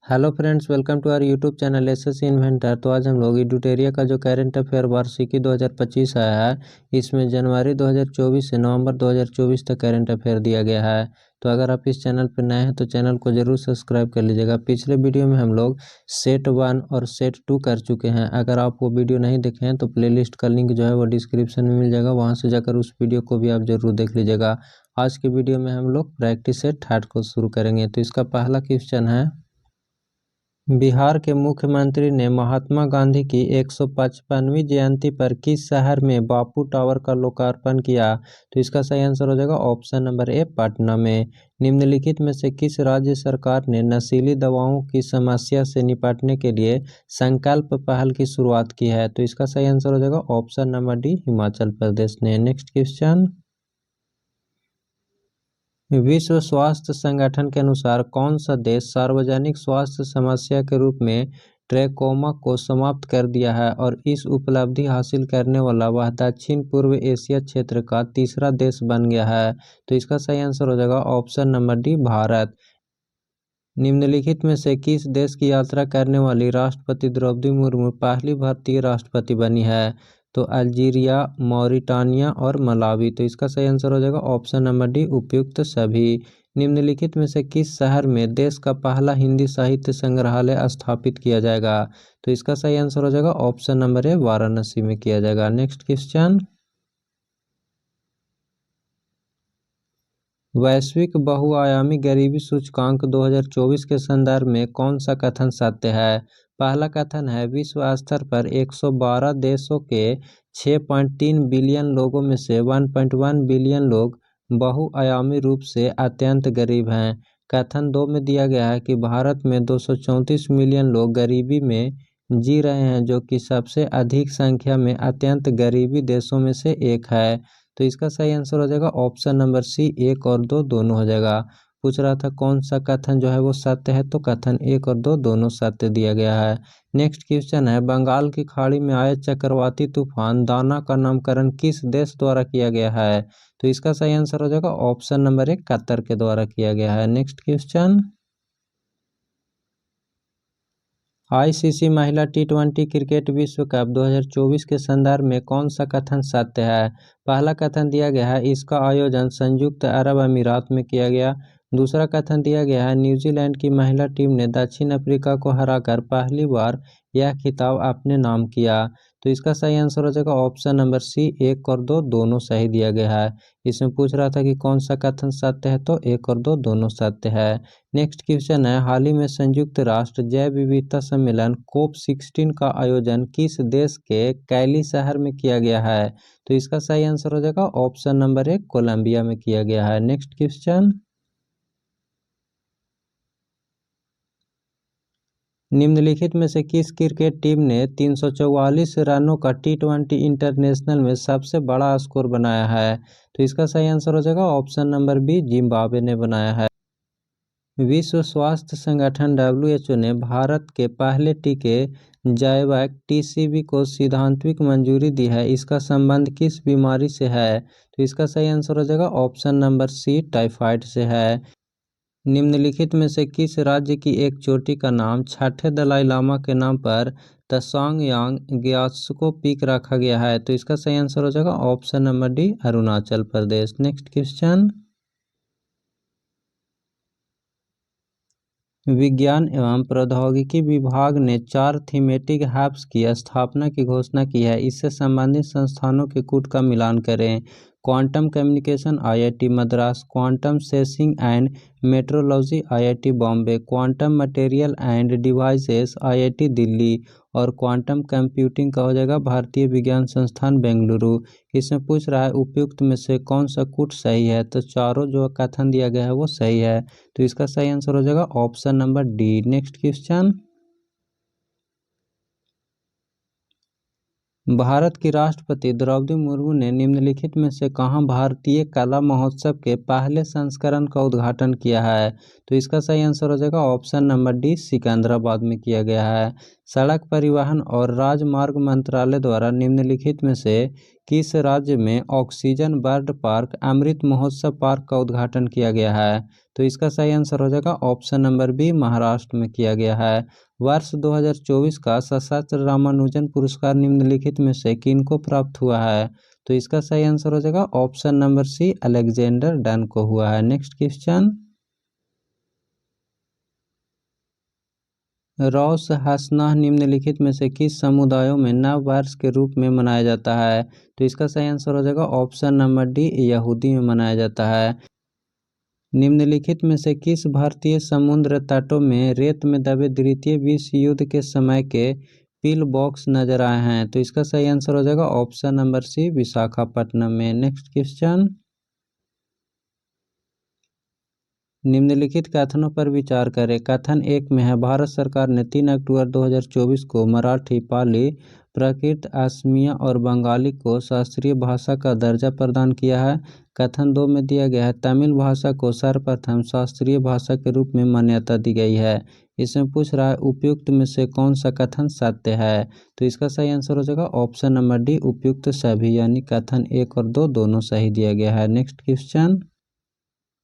Hello friends, welcome to our YouTube channel SS Inventor. तो आज हम लोग एडुटेरिया का जो करंट अफेयर वार्षिकी 2025 आया है, इसमें जनवरी 2024 से नवंबर 2024 तक करंट अफेयर दिया गया है। तो अगर आप इस चैनल पर नए हैं तो चैनल को जरूर सब्सक्राइब कर लीजिएगा। पिछले वीडियो में हम लोग सेट 1 और सेट 2 कर चुके हैं। अगर आप वो वीडियो नहीं देखे हैं तो प्लेलिस्ट का लिंक जो है वो डिस्क्रिप्शन में मिल जाएगा, वहाँ से जाकर उस वीडियो को भी आप जरूर देख लीजिएगा। आज की वीडियो में हम लोग प्रैक्टिस सेट 3 को शुरू करेंगे। तो इसका पहला क्वेश्चन है, बिहार के मुख्यमंत्री ने महात्मा गांधी की 155वीं जयंती पर किस शहर में बापू टावर का लोकार्पण किया? तो इसका सही आंसर हो जाएगा ऑप्शन नंबर ए, पटना में। निम्नलिखित में से किस राज्य सरकार ने नशीली दवाओं की समस्या से निपटने के लिए संकल्प पहल की शुरुआत की है? तो इसका सही आंसर हो जाएगा option number D, Himachal Pradesh ने। नेक्स्ट क्वेश्चन, विश्व स्वास्थ्य संगठन के अनुसार कौन सा देश सार्वजनिक स्वास्थ्य समस्या के रूप में ट्रैकोमा को समाप्त कर दिया है और इस उपलब्धि हासिल करने वाला वह दक्षिण पूर्व एशिया क्षेत्र का तीसरा देश बन गया है? तो इसका सही आंसर हो जाएगा ऑप्शन नंबर डी, भारत। निम्नलिखित में से किस देश की यात्रा करने वाली राष्ट्रपति द्रौपदी मुर्मू पहली भारतीय राष्ट्रपति बनी है? तो अल्जीरिया, मॉरिटानिया और मलावी। तो इसका सही आंसर हो जाएगा ऑप्शन नंबर डी, उपयुक्त सभी। निम्नलिखित में से किस शहर में देश का पहला हिंदी साहित्य संग्रहालय स्थापित किया जाएगा? तो इसका सही आंसर हो जाएगा ऑप्शन नंबर ए, वाराणसी में किया जाएगा। नेक्स्ट क्वेश्चन, वैश्विक बहुआयामी गरीबी सूचकांक 2024 के संदर्भ में कौन सा कथन सत्य है? पहला कथन है, विश्व स्तर पर 112 देशों के 6.3 बिलियन लोगों में से 1.1 बिलियन लोग बहुआयामी रूप से अत्यंत गरीब हैं। कथन 2 में दिया गया है कि भारत में 234 मिलियन लोग गरीबी में जी रहे हैं, जो कि सबसे अधिक संख्या में अत्यंत गरीबी देशों में से एक है। तो इसका सही आंसर हो जाएगा ऑप्शन नंबर सी, 1 और 2 दोनों हो जाएगा। पूछ रहा था कौन सा कथन जो है वो सत्य है, तो कथन 1 और 2 दोनों सत्य दिया गया है। नेक्स्ट क्वेश्चन है, बंगाल की खाड़ी में आए चक्रवाती तूफान दाना का नामकरण किस देश द्वारा किया गया है? तो इसका सही आंसर हो जाएगा ऑप्शन नंबर 1, कतर के द्वारा किया गया है। नेक्स्ट क्वेश्चन, आईसीसी महिला टी20 क्रिकेट विश्व कप 2024 के संदर्भ में कौन सा कथन सत्य है? पहला कथन दिया गया है, इसका आयोजन संयुक्त अरब अमीरात में किया गया। दूसरा कथन दिया गया है, न्यूजीलैंड की महिला टीम ने दक्षिण अफ्रीका को हराकर पहली बार यह खिताब अपने नाम किया। तो इसका सही आंसर हो जाएगा ऑप्शन नंबर सी, 1 और 2 दोनों सही दिया गया है। इसमें पूछ रहा था कि कौन सा कथन सत्य है, तो 1 और 2 दोनों सत्य है। नेक्स्ट क्वेश्चन है, हाल ही में संयुक्त राष्ट्र जैव विविधता सम्मेलन COP16 का आयोजन किस देश के कैली शहर में किया गया है? तो इसका सही आंसर हो जाएगा ऑप्शन नंबर 1, कोलंबिया में किया गया है। नेक्स्ट क्वेश्चन, निम्नलिखित में से किस क्रिकेट टीम ने 344 रनों का टी20 इंटरनेशनल में सबसे बड़ा स्कोर बनाया है? तो इसका सही आंसर हो जाएगा ऑप्शन नंबर बी, जिम्बाब्वे ने बनाया है। विश्व स्वास्थ्य संगठन WHO ने भारत के पहले टीके जैवैक TCV को सैद्धांतिक मंजूरी दी है। इसका संबंध किस बीमारी से है? तो इसका सही आंसर हो जाएगा ऑप्शन नंबर सी, टाइफाइड से है। निम्नलिखित में से किस राज्य की एक चोटी का नाम छठे दलाई लामा के नाम पर तवांग ग्यात्सो पीक रखा गया है? तो इसका सही आंसर हो जाएगा option number D, Arunachal Pradesh. Next question, विज्ञान एवं प्रौद्योगिकी विभाग ने 4 थीमेटिक हब्स की स्थापना की घोषणा की है। इससे संबंधित संस्थानों के कूट का मिलान करें। Quantum communication IIT Madras, quantum sensing and metrology IIT Bombay, quantum material end devices IIT Delhi और क्वांटम कंप्यूटिंग का हो जाएगा भारतीय विज्ञान संस्थान बेंगलुरु। इसमें पूछ रहा है उपयुक्त में से कौन सा कूट सही है? तो चारों जो कथन दिया गया है वो सही है। तो इसका सही आंसर हो जाएगा option number D. Next question, Bharat की राष्ट्रपति द्रौपदी मुर्मू ने निम्नलिखित में से कहाँ भारतीय कला महोत्सव के पहले संस्करण का उद्घाटन किया है? तो इसका सही आंसर हो जाएगा ऑप्शन नंबर डी, सिकंदराबाद में किया गया है। सड़क परिवहन और राजमार्ग मंत्रालय द्वारा निम्नलिखित में से किस राज्य में oxygen bird park Amrit Mahotsav park का उद्घाटन किया गया है? तो इसका सही आंसर हो जाएगा ऑप्शन नंबर बी, महाराष्ट्र में किया गया है। वर्ष 2024 का सशस्त्र रामानुजन पुरस्कार निम्नलिखित में से किनको प्राप्त हुआ है? तो इसका सही आंसर हो जाएगा option number C, Alexander Dunn को हुआ है। नेक्स्ट क्वेश्चन, रॉस हसनाह निम्नलिखित में से किस समुदायों में नव वर्ष के रूप में मनाया जाता है? तो इसका सही आंसर हो जाएगा ऑप्शन नंबर डी, यहूदी में मनाया जाता है। निम्नलिखित में से किस भारतीय समुद्र तटों में रेत में दबे द्वितीय विश्व युद्ध के समय के पिल बॉक्स नजर आए हैं? तो इसका सही आंसर हो जाएगा ऑप्शन नंबर सी, विशाखापट्टनम में। नेक्स्ट क्वेश्चन, निम्नलिखित कथनों पर विचार करें। कथन एक में है, भारत सरकार ने 3 अक्टूबर 2024 को मराठी, पाली, प्राकृत, असमिया और बंगाली को शास्त्रीय भाषा का दर्जा प्रदान किया है। कथन 2 में दिया गया है, तमिल भाषा को सर्वप्रथम शास्त्रीय भाषा के रूप में मान्यता दी गई है। इसमें पूछ रहा है उपयुक्त में से कौन सा कथन सत्य है? तो इसका सही आंसर हो जाएगा ऑप्शन नंबर डी, उपयुक्त सभी, यानी कथन 1 और 2 दोनों सही दिया गया है। नेक्स्ट क्वेश्चन,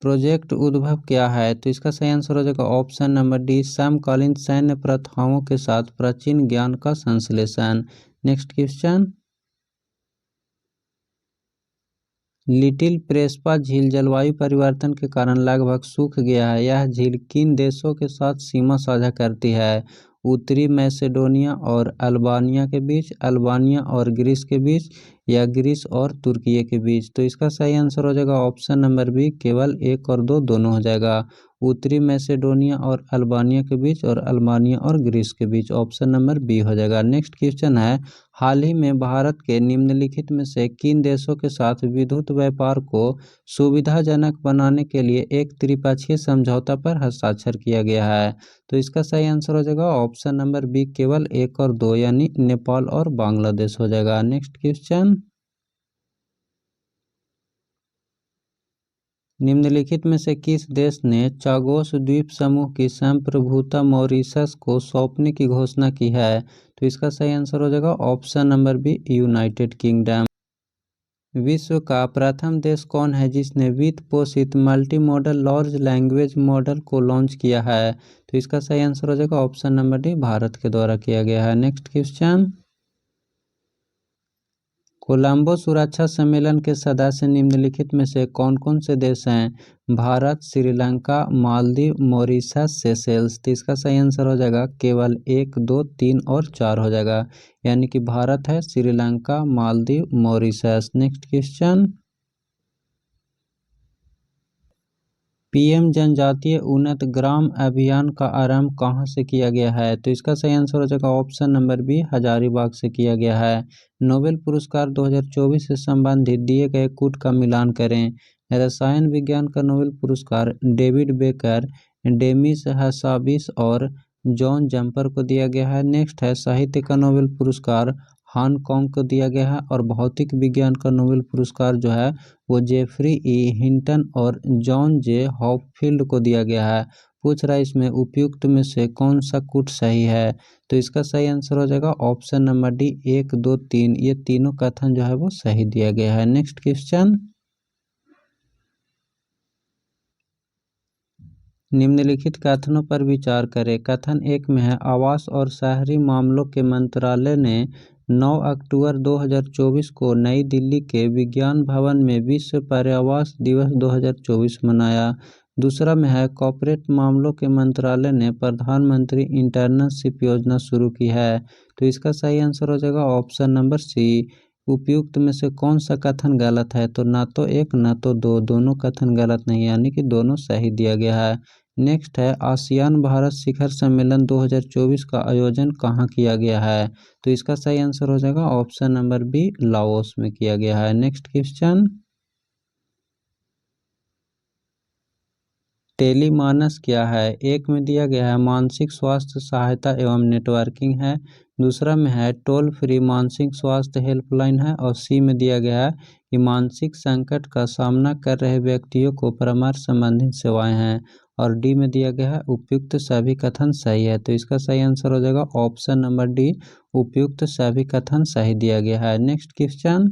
प्रोजेक्ट उद्भव क्या है? तो इसका सही आंसर हो जाएगा ऑप्शन नंबर डी, समकालीन सैन्य प्रथाओं के साथ प्राचीन ज्ञान का संश्लेषण। नेक्स्ट क्वेश्चन, लिटिल प्रेस्पा झील जलवायु परिवर्तन के कारण लगभग सूख गया है। यह झील किन देशों के साथ सीमा साझा करती है? उत्तरी मैसेडोनिया और अल्बानिया के बीच, अल्बानिया और ग्रीस के बीच, या ग्रीस और तुर्की के बीच? तो इसका सही आंसर हो जाएगा ऑप्शन नंबर बी, केवल 1 और 2 दोनों हो जाएगा। उत्तरी मैसेडोनिया और अल्बानिया के बीच और अल्बानिया और ग्रीस के बीच, ऑप्शन नंबर बी हो जाएगा। नेक्स्ट क्वेश्चन है, हाल ही में भारत के निम्नलिखित में से किन देशों के साथ विद्युत व्यापार को सुविधाजनक बनाने के लिए एक त्रिपक्षीय समझौता पर हस्ताक्षर किया गया है? तो इसका सही आंसर हो जाएगा ऑप्शन नंबर बी, केवल 1 और 2, यानी नेपाल और बांग्लादेश हो जाएगा। नेक्स्ट क्वेश्चन, निम्नलिखित में से किस देश ने चागोस द्वीप समूह की संप्रभुता मॉरिशस को सौंपने की घोषणा की है? तो इसका सही आंसर हो जाएगा option number B, United Kingdom. विश्व का प्रथम देश कौन है जिसने वित्त पोषित multimodal large language model को लॉन्च किया है? तो इसका सही आंसर हो जाएगा ऑप्शन नंबर डी, भारत के द्वारा किया गया है। नेक्स्ट क्वेश्चन, कोलंबो सुरक्षा सम्मेलन के सदस्य निम्नलिखित में से कौन कौन से देश हैं? Bharat, Sri Lanka, Maldives, Mauritius, Seychelles. तो इसका सही आंसर हो जाएगा केवल 1, 2, 3 और 4 हो जाएगा, यानी कि भारत है, Sri Lanka, Maldives, Mauritius. Next question, PM जनजातीय उन्नत ग्राम अभियान का आरंभ कहां से किया गया है? तो इसका सही आंसर हो जाएगा ऑप्शन नंबर बी, हजारीबाग से किया गया है। नोबेल पुरस्कार 2024 से संबंधित दिए गए कूट का मिलान करें। रसायन विज्ञान का नोबेल पुरस्कार डेविड बेकर, डेमिस हसाबिस और जॉन जम्पर को दिया गया है। नेक्स्ट है, साहित्य का नोबेल पुरस्कार हांगकांग को दिया गया है, और भौतिक विज्ञान का नोबेल पुरस्कार जो है वो जेफरी ई हिंटन और जॉन जे हॉपफील्ड को दिया गया है। पूछ रहा है इसमें उपयुक्त में से कौन सा कूट सही है? तो इसका सही आंसर हो जाएगा ऑप्शन नंबर डी, 1, 2, 3, ये तीनों कथन जो है वो सही दिया गया है। नेक्स्ट क्वेश्चन, निम्नलिखित कथनों पर विचार करें। कथन 1 में है, आवास और शहरी मामलों के मंत्रालय ने 9 अक्टूबर 2024 को नई दिल्ली के विज्ञान भवन में विश्व पर्यावरण दिवस 2024 मनाया। दूसरा में है, कॉर्पोरेट मामलों के मंत्रालय ने प्रधानमंत्री इंटर्नशिप योजना शुरू की है। तो इसका सही आंसर हो जाएगा ऑप्शन नंबर सी, उपयुक्त में से कौन सा कथन गलत है? तो ना तो 1 ना तो 2, दोनों कथन गलत नहीं, यानी कि दोनों सही दिया गया है। नेक्स्ट है, आसियान भारत शिखर सम्मेलन 2024 का आयोजन कहाँ किया गया है? तो इसका सही आंसर हो जाएगा ऑप्शन नंबर बी, लाओस में किया गया है। नेक्स्ट क्वेश्चन, टेलीमानस क्या है? एक में दिया गया है मानसिक स्वास्थ्य सहायता एवं नेटवर्किंग है। दूसरा में है टोल फ्री मानसिक स्वास्थ्य हेल्पलाइन है, और सी में दिया गया है कि मानसिक संकट का सामना कर रहे व्यक्तियों को परामर्श संबंधित सेवाएं हैं, और डी में दिया गया है उपयुक्त सभी कथन सही है। तो इसका सही आंसर हो जाएगा ऑप्शन नंबर डी, उपयुक्त सभी कथन सही दिया गया है। नेक्स्ट क्वेश्चन,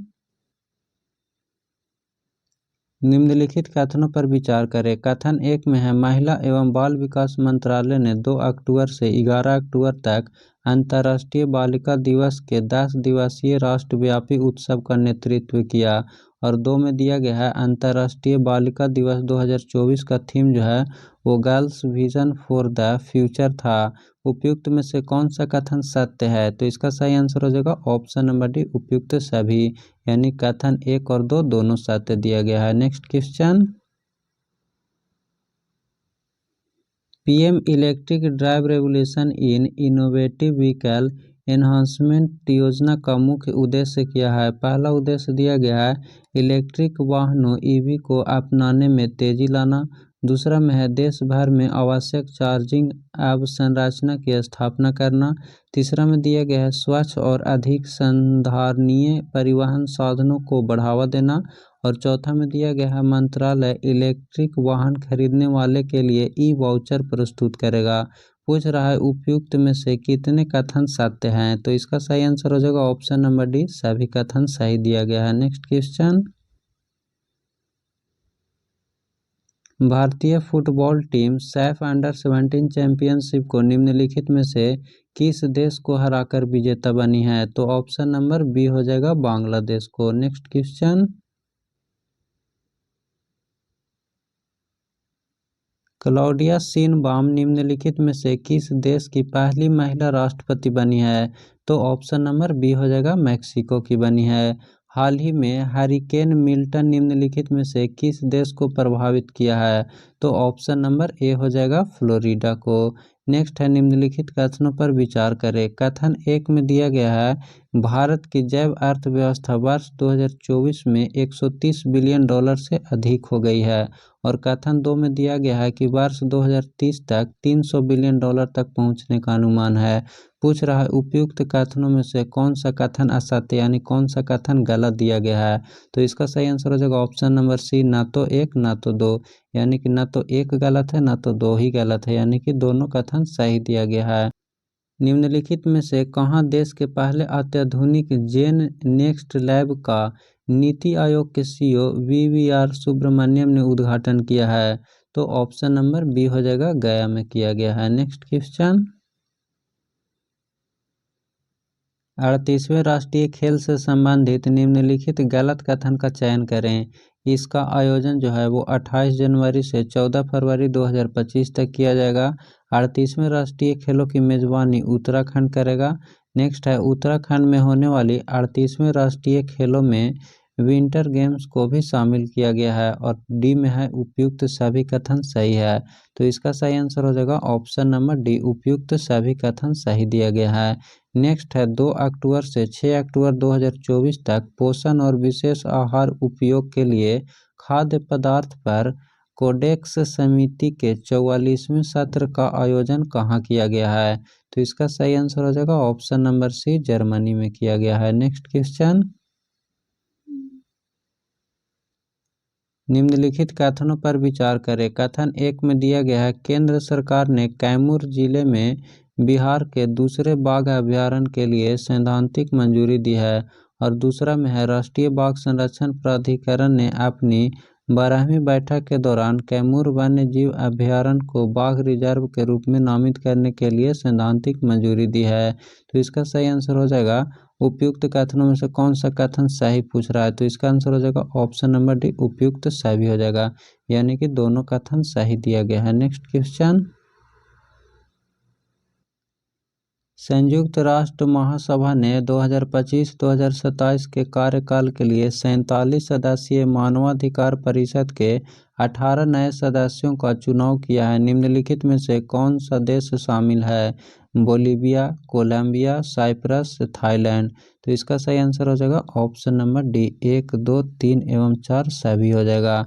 निम्नलिखित कथनों पर विचार करें। कथन 1 में है, महिला एवं बाल विकास मंत्रालय ने 2 अक्टूबर से 11 अक्टूबर तक अंतर्राष्ट्रीय बालिका दिवस के 10 दिवसीय राष्ट्रव्यापी उत्सव का नेतृत्व किया। और 2 में दिया गया है, अंतर्राष्ट्रीय बालिका दिवस 2024 का थीम जो है वो girls vision for the future था। उपयुक्त में से कौन सा कथन सत्य है? तो इसका सही आंसर हो जाएगा ऑप्शन नंबर डी, उपयुक्त सभी, यानी कथन 1 और 2 दोनों सत्य दिया गया है। Next question, PM electric drive revolution in innovative vehicle enhancement योजना का मुख्य उद्देश्य क्या है? पहला उद्देश्य दिया गया है इलेक्ट्रिक वाहनों ईवी को अपनाने में तेजी लाना। दूसरा में है देश भर में आवश्यक चार्जिंग अवसंरचना की स्थापना करना। तीसरा में दिया गया है स्वच्छ और अधिक संधारणीय परिवहन साधनों को बढ़ावा देना। और चौथा में दिया गया है मंत्रालय इलेक्ट्रिक वाहन खरीदने वाले के लिए ई वाउचर प्रस्तुत करेगा। पूछ रहा है उपयुक्त में से कितने कथन सत्य हैं? तो इसका सही आंसर हो जाएगा ऑप्शन नंबर डी, सभी कथन सही दिया गया है। नेक्स्ट क्वेश्चन, भारतीय football team Saif under-17 championship को निम्नलिखित में से किस देश को हराकर विजेता बनी है? तो ऑप्शन नंबर बी हो जाएगा बांग्लादेश को। नेक्स्ट क्वेश्चन, क्लॉडिया शिनबाम निम्नलिखित में से किस देश की पहली महिला राष्ट्रपति बनी है? तो ऑप्शन नंबर बी हो जाएगा मैक्सिको की बनी है। हाल ही में हरिकेन मिल्टन निम्नलिखित में से किस देश को प्रभावित किया है? तो ऑप्शन नंबर ए हो जाएगा फ्लोरिडा को। नेक्स्ट है निम्नलिखित कथनों पर विचार करें। कथन 1 में दिया गया है भारत की जैव अर्थव्यवस्था वर्ष 2024 में 130 बिलियन डॉलर से अधिक हो गई है। और कथन 2 में दिया गया है कि वर्ष 2030 तक 300 बिलियन डॉलर तक पहुंचने का अनुमान है। पूछ रहा है उपयुक्त कथनों में से कौन सा कथन असत्य यानी कौन सा कथन गलत दिया गया है? तो इसका सही आंसर हो जाएगा ऑप्शन नंबर सी, ना तो 1 ना तो 2, यानी कि ना तो 1 गलत है ना तो 2 ही गलत है, यानी कि दोनों कथन सही दिया गया है। निम्नलिखित में से कहाँ देश के पहले अत्याधुनिक जेन नेक्स्ट लैब का नीति आयोग के सीईओ वीवीआर सुब्रमण्यम ने उद्घाटन किया है? तो ऑप्शन नंबर बी हो जाएगा गया में किया गया है। नेक्स्ट क्वेश्चन, 38वें राष्ट्रीय खेल से संबंधित निम्नलिखित गलत कथन का चयन करें। इसका आयोजन जो है वो 28 जनवरी से 14 फरवरी 2025 तक किया जाएगा। 38वें राष्ट्रीय खेलों की मेजबानी उत्तराखंड करेगा। नेक्स्ट है उत्तराखंड में होने वाली 38वें राष्ट्रीय खेलों में विंटर गेम्स को भी शामिल किया गया है। और डी में है उपयुक्त सभी कथन सही है। तो इसका सही आंसर हो जाएगा ऑप्शन नंबर डी, उपयुक्त सभी कथन सही दिया गया है। नेक्स्ट है 2 अक्टूबर से 6 अक्टूबर 2024 तक पोषण और विशेष आहार उपयोग के लिए खाद्य पदार्थ पर कोडेक्स समिति के 44वें सत्र का आयोजन कहाँ किया गया है? तो इसका सही आंसर हो जाएगा ऑप्शन नंबर सी, जर्मनी में किया गया है। नेक्स्ट क्वेश्चन, निम्नलिखित कथनों पर विचार करें। कथन 1 में दिया गया है केंद्र सरकार ने कैमूर जिले में बिहार के दूसरे बाघ अभयारण्य के लिए सैद्धांतिक मंजूरी दी है। और दूसरा में है राष्ट्रीय बाघ संरक्षण प्राधिकरण ने अपनी 12वीं बैठक के दौरान कैमूर वन्य जीव अभयारण्य को बाघ रिजर्व के रूप में नामित करने के लिए सैद्धांतिक मंजूरी दी है। तो इसका सही आंसर हो जाएगा उपयुक्त कथनों में से कौन सा कथन सही पूछ रहा है? तो इसका आंसर हो जाएगा ऑप्शन नंबर डी, उपयुक्त सभी हो जाएगा, यानी कि दोनों कथन सही दिया गया है। नेक्स्ट क्वेश्चन, संयुक्त राष्ट्र महासभा ने 2025-2027 के कार्यकाल के लिए 47 सदस्यीय मानवाधिकार परिषद के 18 नए सदस्यों का चुनाव किया है। निम्नलिखित में से कौन सा देश शामिल है? Bolivia, Colombia, Cyprus, Thailand. तो इसका सही आंसर हो जाएगा ऑप्शन नंबर डी, 1, 2, 3 एवं 4 सभी हो जाएगा।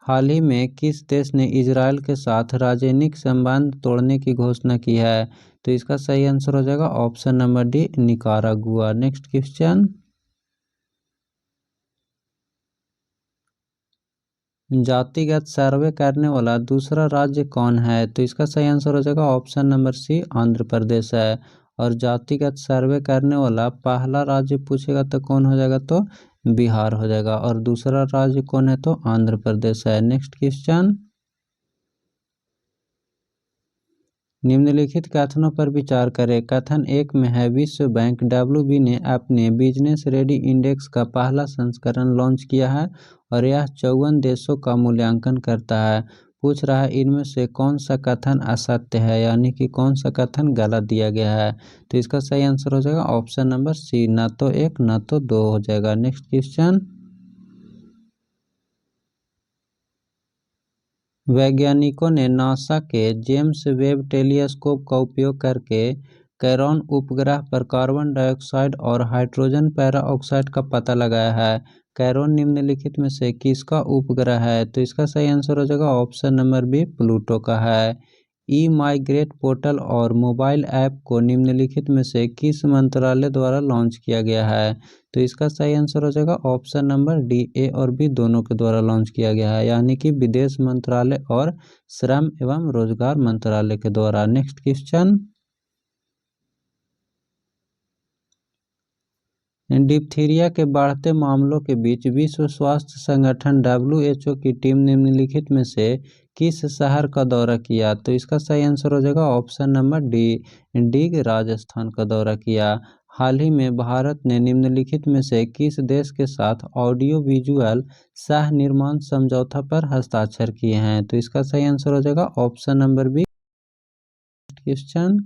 हाल ही में किस देश ने इजरायल के साथ राजनयिक संबंध तोड़ने की घोषणा की है? तो इसका सही आंसर हो जाएगा option number D, Nicaragua. Next question, जातिगत सर्वे करने वाला दूसरा राज्य कौन है? तो इसका सही आंसर हो जाएगा ऑप्शन नंबर सी, आंध्र प्रदेश है। और जातिगत सर्वे करने वाला पहला राज्य पूछेगा तो कौन हो जाएगा? तो बिहार हो जाएगा। और दूसरा राज्य कौन है, तो आंध्र प्रदेश है। नेक्स्ट क्वेश्चन, निम्नलिखित कथनों पर विचार करें। कथन एक में है, विश्व बैंक WB ने अपने बिजनेस रेडी इंडेक्स का पहला संस्करण लॉन्च किया है और यह 54 देशों का मूल्यांकन करता है। पूछ रहा है इनमें से कौन सा कथन असत्य है, यानी कि कौन सा कथन गलत दिया गया है। तो इसका सही आंसर हो जाएगा ऑप्शन नंबर सी, न तो 1 न तो 2 हो जाएगा। नेक्स्ट क्वेश्चन, वैज्ञानिकों ने नासा के जेम्स वेब टेलीस्कोप का उपयोग करके कैरोन उपग्रह पर कार्बन डाइऑक्साइड और हाइड्रोजन पैराऑक्साइड का पता लगाया है। कैरोन निम्नलिखित में से किसका उपग्रह है, तो इसका सही आंसर हो जाएगा ऑप्शन नंबर बी, प्लूटो का है। ई माइग्रेट पोर्टल और मोबाइल ऐप को निम्नलिखित में से किस मंत्रालय द्वारा लॉन्च किया गया है, तो इसका सही आंसर हो जाएगा ऑप्शन नंबर डी, ए और बी दोनों के द्वारा लॉन्च किया गया है, यानी कि विदेश मंत्रालय और श्रम एवं रोजगार मंत्रालय के द्वारा। नेक्स्ट क्वेश्चन, डिप्थीरिया के बढ़ते मामलों के बीच विश्व स्वास्थ्य संगठन WHO की टीम निम्नलिखित में से किस शहर का दौरा किया, तो इसका सही आंसर हो जाएगा ऑप्शन नंबर डी, राजस्थान का दौरा किया। हाल ही में भारत ने निम्नलिखित में से किस देश के साथ ऑडियो विजुअल सह निर्माण समझौता पर हस्ताक्षर किए हैं, तो इसका सही आंसर हो जाएगा ऑप्शन नंबर बी। क्वेश्चन,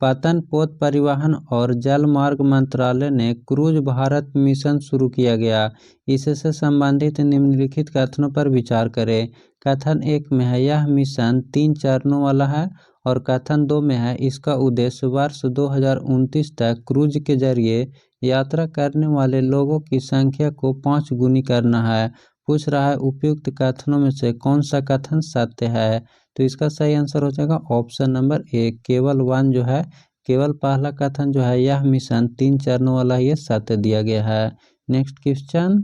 पतन पोत परिवहन और जलमार्ग मंत्रालय ने क्रूज भारत मिशन शुरू किया गया। इससे संबंधित निम्नलिखित कथनों पर विचार करें। कथन 1 में है, यह मिशन 3 चरणों वाला है। और कथन 2 में है, इसका उद्देश्य वर्ष 2029 तक क्रूज के जरिए यात्रा करने वाले लोगों की संख्या को 5 गुनी करना है। पूछ रहा है उपयुक्त कथनों में से कौन सा कथन सत्य है, तो इसका सही आंसर हो जाएगा ऑप्शन नंबर ए, केवल 1 जो है, केवल पहला कथन जो है, यह मिशन 3 चरणों वाला ये सत्य दिया गया है। नेक्स्ट क्वेश्चन,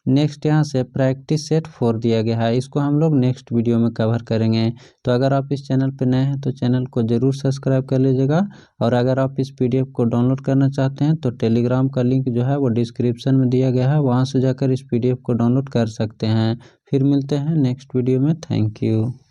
नेक्स्ट यहाँ से प्रैक्टिस सेट 4 दिया गया है, इसको हम लोग नेक्स्ट वीडियो में कवर करेंगे। तो अगर आप इस चैनल पर नए हैं तो चैनल को ज़रूर सब्सक्राइब कर लीजिएगा। और अगर आप इस PDF को डाउनलोड करना चाहते हैं तो टेलीग्राम का लिंक जो है वो डिस्क्रिप्शन में दिया गया है, वहाँ से जाकर इस PDF को डाउनलोड कर सकते हैं। फिर मिलते हैं नेक्स्ट वीडियो में। Thank you.